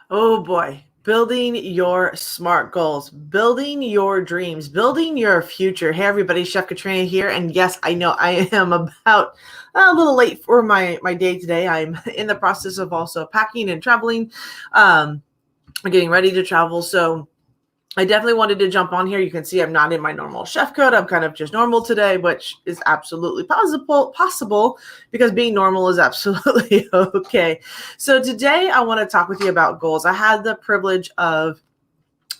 Oh boy, building your SMART goals, building your dreams, building your future. Hey everybody, Chef Katrina here. And yes, I know I am about a little late for my day today. I'm in the process of also packing and traveling, um, getting ready to travel. So I definitely wanted to jump on here. You can see I'm not in my normal chef coat. I'm kind of just normal today, which is absolutely possible because being normal is absolutely okay. So today I want to talk with you about goals. I had the privilege of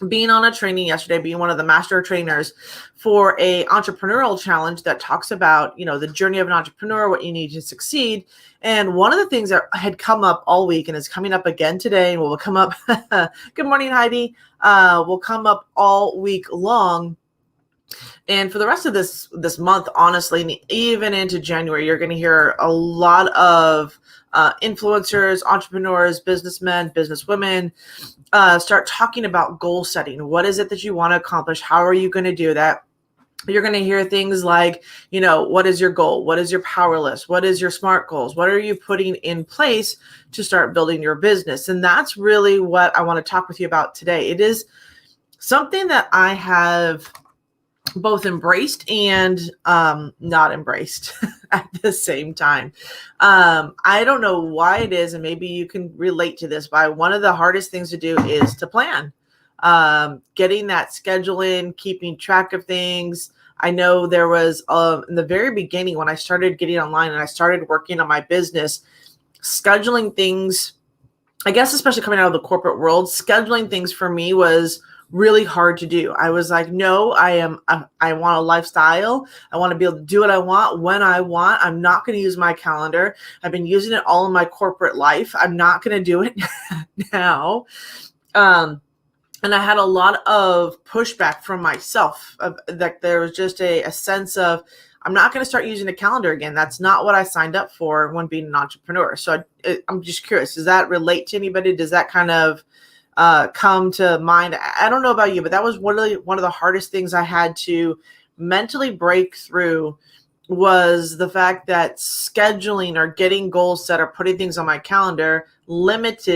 being on a training yesterday, being one of the master trainers for a entrepreneurial challenge that talks about, the journey of an entrepreneur, what you need to succeed. And one of the things that had come up all week and is coming up again today and will come up, good morning, Heidi, will come up all week long. And for the rest of this month, honestly, and even into January, you're going to hear a lot of influencers, entrepreneurs, businessmen, businesswomen start talking about goal setting. What is it that you want to accomplish? How are you going to do that? You're going to hear things like, what is your goal? What is your power list? What is your SMART goals? What are you putting in place to start building your business? And that's really what I want to talk with you about today. It is something that I have both embraced and not embraced at the same time. I don't know why it is, and maybe you can relate to this, but one of the hardest things to do is to plan. Getting that schedule in, keeping track of things. I know there was in the very beginning when I started getting online and I started working on my business, scheduling things, I guess especially coming out of the corporate world, scheduling things for me was really hard to do. I was like, no, I want a lifestyle. I want to be able to do what I want when I want. I'm not going to use my calendar. I've been using it all in my corporate life. I'm not going to do it now. And I had a lot of pushback from myself that there was just a sense of, I'm not going to start using a calendar again. That's not what I signed up for when being an entrepreneur. So I'm just curious, does that relate to anybody? Does that kind of come to mind? I don't know about you, but that was really one of the hardest things I had to mentally break through, was the fact that scheduling or getting goals set or putting things on my calendar limit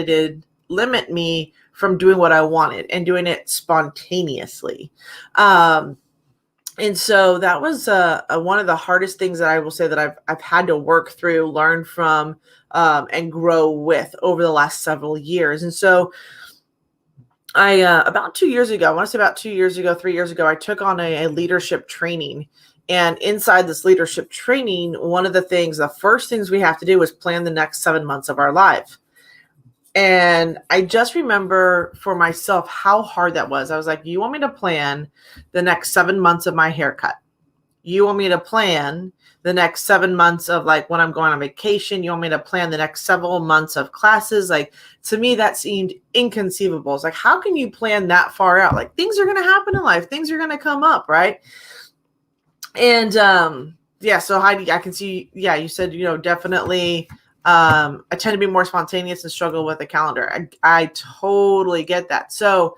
me from doing what I wanted and doing it spontaneously. And so that was one of the hardest things that I will say that I've had to work through, learn from, and grow with over the last several years. And so I about 2 years ago, I want to say about 2 years ago, 3 years ago, I took on a leadership training. And inside this leadership training, one of the first things we have to do is plan the next 7 months of our life. And I just remember for myself how hard that was. I was like, you want me to plan the next 7 months of my haircut? You want me to plan the next 7 months of like when I'm going on vacation? You want me to plan the next several months of classes? Like, to me, that seemed inconceivable. It's like, how can you plan that far out? Like, things are going to happen in life. Things are going to come up, right? And so Heidi, I can see, you said, definitely I tend to be more spontaneous and struggle with a calendar. I totally get that. So,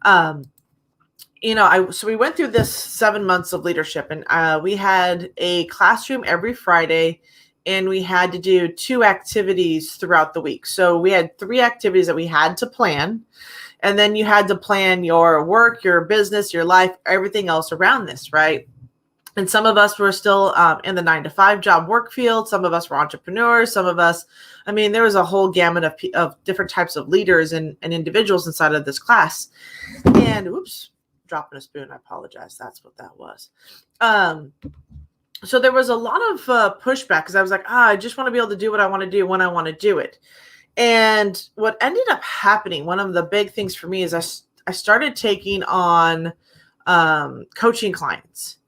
so we went through this 7 months of leadership, and we had a classroom every Friday, and we had to do 2 activities throughout the week. So we had 3 activities that we had to plan, and then you had to plan your work, your business, your life, everything else around this, right? And some of us were still in the 9-to-5 job work field. Some of us were entrepreneurs. Some of us, there was a whole gamut of different types of leaders and individuals inside of this class. And oops, dropping a spoon. I apologize. That's what that was. So there was a lot of pushback because I was like, I just want to be able to do what I want to do when I want to do it. And what ended up happening, one of the big things for me, is I started taking on coaching clients.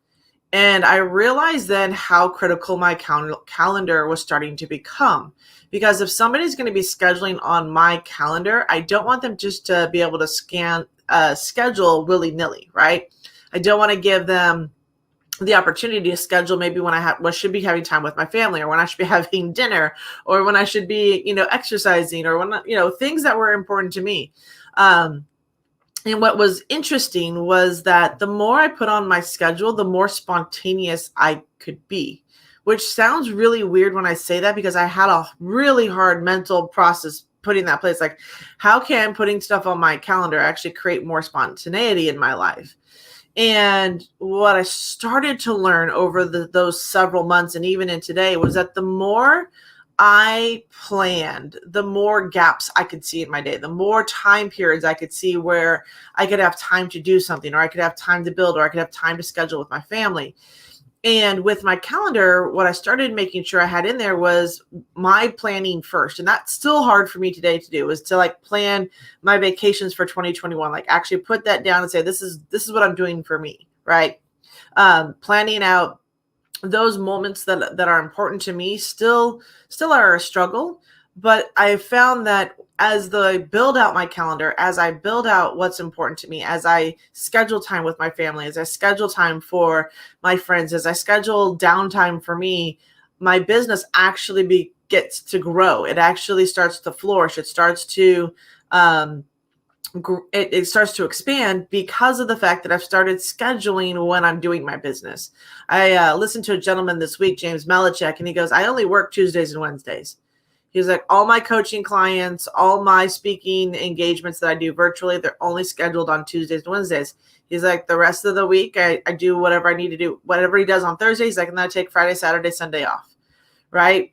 And I realized then how critical my calendar was starting to become. Because if somebody's going to be scheduling on my calendar, I don't want them just to be able to schedule willy-nilly, right? I don't want to give them the opportunity to schedule maybe when I should be having time with my family, or when I should be having dinner, or when I should be, exercising, or when, things that were important to me. And what was interesting was that the more I put on my schedule, the more spontaneous I could be, which sounds really weird when I say that, because I had a really hard mental process putting that place, like, how can putting stuff on my calendar actually create more spontaneity in my life? And what I started to learn over those several months and even in today was that the more I planned, the more gaps I could see in my day, the more time periods I could see where I could have time to do something, or I could have time to build, or I could have time to schedule with my family. And with my calendar, what I started making sure I had in there was my planning first. And that's still hard for me today to do, is to like plan my vacations for 2021, like actually put that down and say, this is what I'm doing for me, right? Planning out those moments that are important to me still are a struggle. But I found that as I build out my calendar, as I build out what's important to me, as I schedule time with my family, as I schedule time for my friends, as I schedule downtime for me, my business actually gets to grow. It actually starts to flourish. It starts to it starts to expand because of the fact that I've started scheduling when I'm doing my business. I listened to a gentleman this week, James Melichek, and he goes, I only work Tuesdays and Wednesdays. He's like, all my coaching clients, all my speaking engagements that I do virtually, they're only scheduled on Tuesdays and Wednesdays. He's like, the rest of the week, I do whatever I need to do. Whatever he does on Thursdays, I can then take Friday, Saturday, Sunday off, right?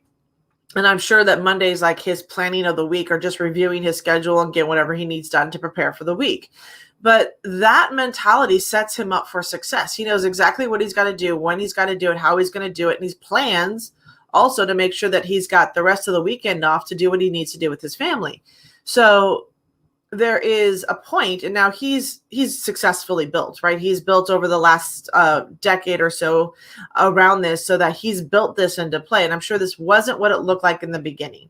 And I'm sure that Monday's like his planning of the week, or just reviewing his schedule and getting whatever he needs done to prepare for the week. But that mentality sets him up for success. He knows exactly what he's got to do, when he's got to do it, how he's going to do it. And he plans also to make sure that he's got the rest of the weekend off to do what he needs to do with his family. So there is a point, and now he's successfully built, right? He's built over the last decade or so around this, so that he's built this into play. And I'm sure this wasn't what it looked like in the beginning.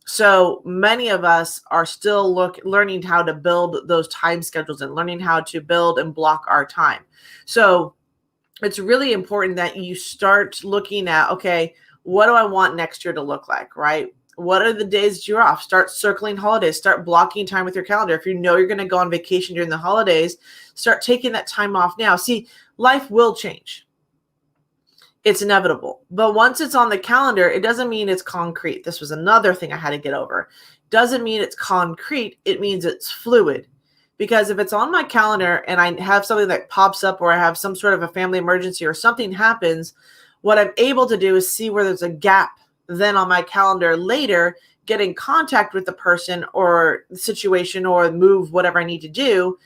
So many of us are still learning how to build those time schedules and learning how to build and block our time. So it's really important that you start looking at, okay, what do I want next year to look like, right? What are the days that you're off? Start circling holidays. Start blocking time with your calendar. If you know you're going to go on vacation during the holidays, start taking that time off now. See, life will change. It's inevitable. But once it's on the calendar, it doesn't mean it's concrete. This was another thing I had to get over. Doesn't mean it's concrete. It means it's fluid. Because if it's on my calendar and I have something that pops up, or I have some sort of a family emergency or something happens, what I'm able to do is see where there's a gap then on my calendar later, get in contact with the person or the situation, or move whatever I need to do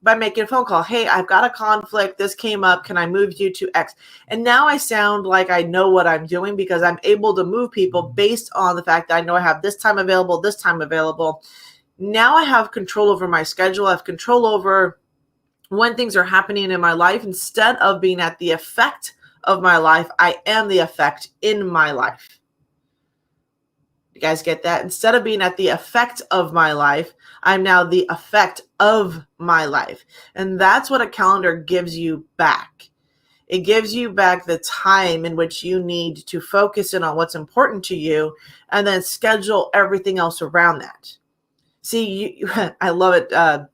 by making a phone call. Hey, I've got a conflict. This came up. Can I move you to X? And now I sound like I know what I'm doing, because I'm able to move people based on the fact that I know I have this time available, this time available. Now I have control over my schedule. I have control over when things are happening in my life. Instead of being at the effect of my life, I am the effect in my life. You guys get that? Instead of being at the effect of my life, I'm now the effect of my life. And that's what a calendar gives you back. It gives you back the time in which you need to focus in on what's important to you, and then schedule everything else around that. See, I love it.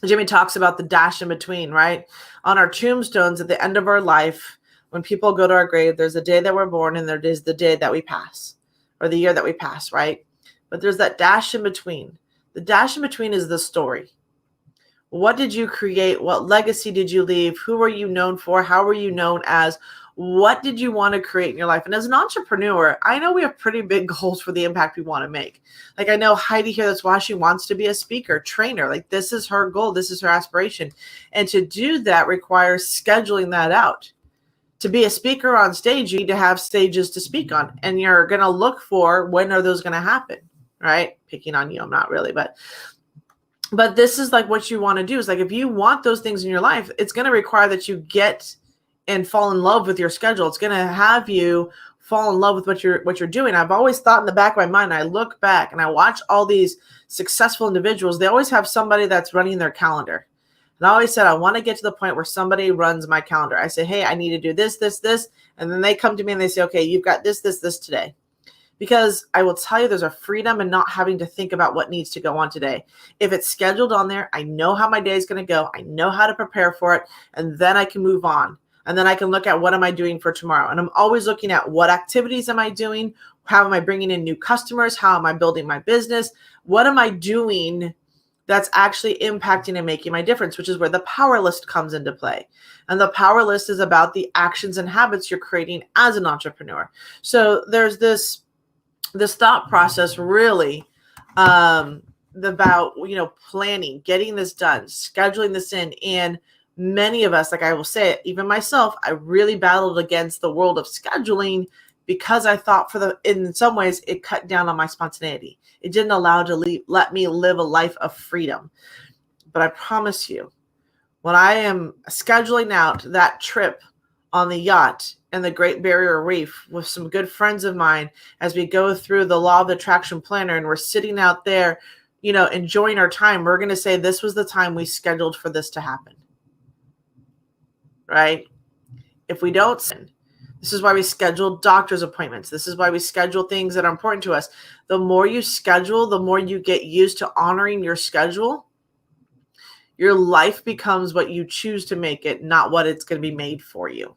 Jimmy talks about the dash in between, right? On our tombstones at the end of our life, when people go to our grave, there's the day that we're born, and there is the day that we pass, or the year that we pass, right? But there's that dash in between. The dash in between is the story. What did you create? What legacy did you leave? Who are you known for? How are you known as? What did you want to create in your life? And as an entrepreneur, I know we have pretty big goals for the impact we want to make. Like, I know Heidi here that's why she wants to be a speaker, trainer. Like, this is her goal. This is her aspiration. And to do that requires scheduling that out. To be a speaker on stage, you need to have stages to speak on. And you're going to look for, when are those going to happen, right? Picking on you, I'm not really, but this is like what you want to do. Is like, if you want those things in your life, it's going to require that you get and fall in love with your schedule. It's going to have you fall in love with what you're doing. I've always thought in the back of my mind, I look back and I watch all these successful individuals. They always have somebody that's running their calendar. And I always said, I want to get to the point where somebody runs my calendar. I say, hey, I need to do this, this, this. And then they come to me and they say, okay, you've got this, this, this today. Because I will tell you, there's a freedom in not having to think about what needs to go on today. If it's scheduled on there, I know how my day is going to go. I know how to prepare for it. And then I can move on. And then I can look at, what am I doing for tomorrow? And I'm always looking at, what activities am I doing? How am I bringing in new customers? How am I building my business? What am I doing that's actually impacting and making my difference, which is where the power list comes into play. And the power list is about the actions and habits you're creating as an entrepreneur. So there's this thought process really about, planning, getting this done, scheduling this in. And many of us, like I will say it, even myself, I really battled against the world of scheduling because I thought in some ways it cut down on my spontaneity. It didn't allow let me live a life of freedom. But I promise you, when I am scheduling out that trip on the yacht and the Great Barrier Reef with some good friends of mine, as we go through the law of attraction planner and we're sitting out there, enjoying our time, we're going to say this was the time we scheduled for this to happen. Right? If we don't, this is why we schedule doctor's appointments. This is why we schedule things that are important to us. The more you schedule, the more you get used to honoring your schedule. Your life becomes what you choose to make it, not what it's going to be made for you.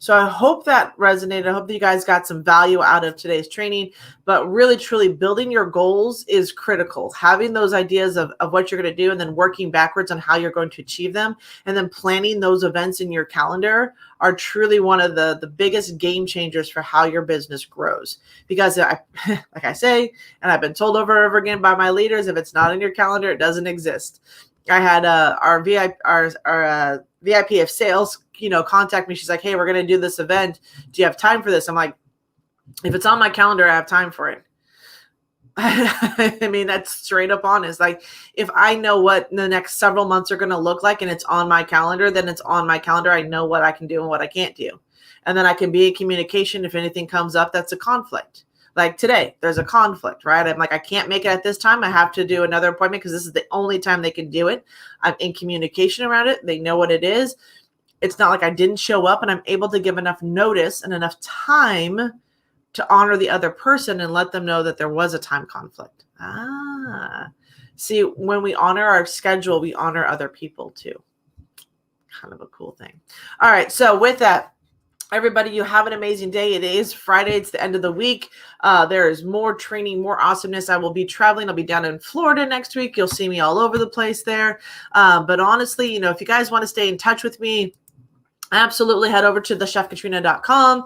So I hope that resonated. I hope that you guys got some value out of today's training, but really, truly building your goals is critical. Having those ideas of what you're going to do and then working backwards on how you're going to achieve them and then planning those events in your calendar are truly one of the biggest game changers for how your business grows. Because like I say, and I've been told over and over again by my leaders, if it's not in your calendar, it doesn't exist. I had our VP of sales, contact me. She's like, hey, we're going to do this event. Do you have time for this? I'm like, if it's on my calendar, I have time for it. I mean, that's straight up honest. Like, if I know what the next several months are going to look like and it's on my calendar, then it's on my calendar. I know what I can do and what I can't do. And then I can be in communication if anything comes up that's a conflict. Like today, there's a conflict, right? I'm like, I can't make it at this time. I have to do another appointment because this is the only time they can do it. I'm in communication around it. They know what it is. It's not like I didn't show up, and I'm able to give enough notice and enough time to honor the other person and let them know that there was a time conflict. See, when we honor our schedule, we honor other people too. Kind of a cool thing. All right. So with that, everybody, you have an amazing day. It is Friday. It's the end of the week. There is more training, more awesomeness. I will be traveling. I'll be down in Florida next week. You'll see me all over the place there. But honestly, if you guys want to stay in touch with me, absolutely head over to thechefkatrina.com.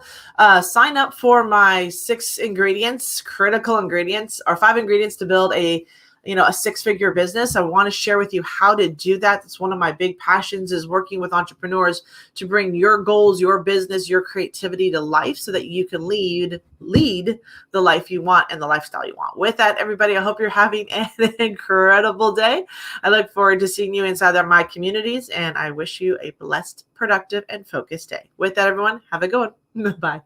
Sign up for my 6 ingredients, critical ingredients, or 5 ingredients to build a 6-figure business. I want to share with you how to do that. That's one of my big passions, is working with entrepreneurs to bring your goals, your business, your creativity to life so that you can lead the life you want and the lifestyle you want. With that, everybody, I hope you're having an incredible day. I look forward to seeing you inside of my communities, and I wish you a blessed, productive, and focused day. With that, everyone, have a good one. Bye.